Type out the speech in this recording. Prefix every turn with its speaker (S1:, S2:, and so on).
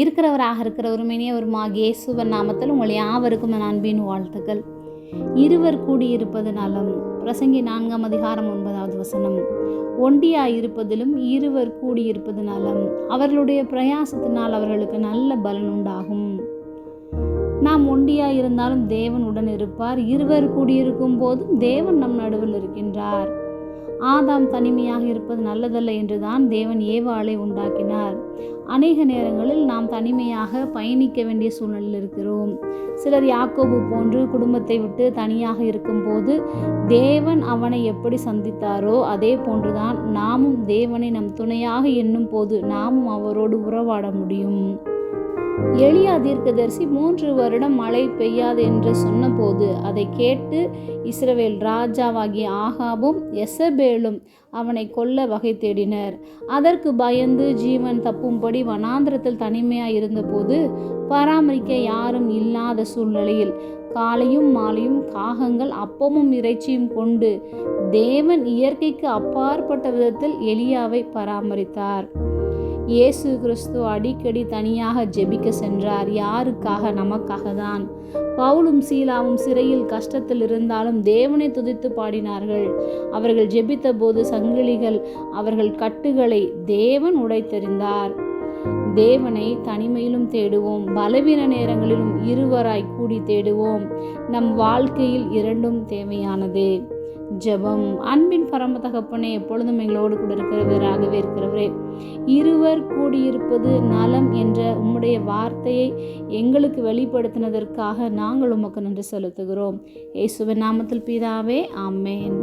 S1: இருக்கிறவராக இருக்கிற ஒருமையினியவருமாக இயேசுவின் நாமத்தில் உங்கள் யாவருக்கும் என் அன்பின் வாழ்த்துக்கள். இருவர் கூடியிருப்பது நலம். பிரசங்கி 4ஆம் அதிகாரம் 9வது வசனம். ஒண்டியாயிருப்பதிலும் இருவர் கூடியிருப்பது நலம். அவர்களுடைய பிரயாசத்தினால் அவர்களுக்கு நல்ல பலன் உண்டாகும். நாம் ஒண்டியாய் இருந்தாலும் தேவன் உடன் இருப்பார். இருவர் கூடியிருக்கும் போதும் தேவன் நம் நடுவில் இருக்கின்றார். ஆதாம் தனிமையாக இருப்பது நல்லதல்ல என்றுதான் தேவன் ஏவாளை உண்டாக்கினார். அநேக நேரங்களில் நாம் தனிமையாக பயணிக்க வேண்டிய சூழ்நிலையில் இருக்கிறோம். சிலர் யாக்கோபு போன்று குடும்பத்தை விட்டு தனியாக இருக்கும்போது தேவன் அவனை எப்படி சந்தித்தாரோ அதே போன்றுதான் நாமும் தேவனை நம் துணையாக எண்ணும் போது நாமும் அவரோடு உறவாட முடியும். எலியா தீர்க்கதரிசி 3 வருடம் மழை பெய்யாது என்று சொன்னபோது அதை கேட்டு இஸ்ரவேல் ராஜாவாகிய ஆகாபும் எசபேலும் அவனை கொல்ல வகை தேடினர். அதற்கு பயந்து ஜீவன் தப்பும்படி வனாந்திரத்தில் தனிமையாக இருந்தபோது பராமரிக்க யாரும் இல்லாத சூழ்நிலையில் காலையும் மாலையும் காகங்கள் அப்பமும் இறைச்சியும் கொண்டு தேவன் இயற்கைக்கு அப்பாற்பட்ட விதத்தில் எலியாவை பராமரித்தார். இயேசு கிறிஸ்து அடிக்கடி தனியாக ஜெபிக்க சென்றார். யாருக்காக? நமக்காக தான். பவுலும் சீலாவும் சிறையில் கஷ்டத்தில் இருந்தாலும் தேவனை துதித்து பாடினார்கள். அவர்கள் ஜெபித்த போது சங்கிலிகள் அவர்கள் கட்டுகளை தேவன் உடைத்தெறிந்தார். தேவனை தனிமையிலும் தேடுவோம், பலவீன நேரங்களிலும் இருவராய் கூடி தேடுவோம். நம் வாழ்க்கையில் இரண்டும் தேவையானது. ஜெபம். அன்பின் பரம தகப்பனே, எப்பொழுதும் எங்களோடு கூட இருக்கிறவராகவே இருக்கிறவரே, இருவர் கூடியிருப்பது நலம் என்ற உம்முடைய வார்த்தையை எங்களுக்கு வெளிப்படுத்தினதற்காக நாங்கள் உமக்கு நன்றி செலுத்துகிறோம். இயேசுவின் நாமத்தில் பிதாவே, ஆமென்.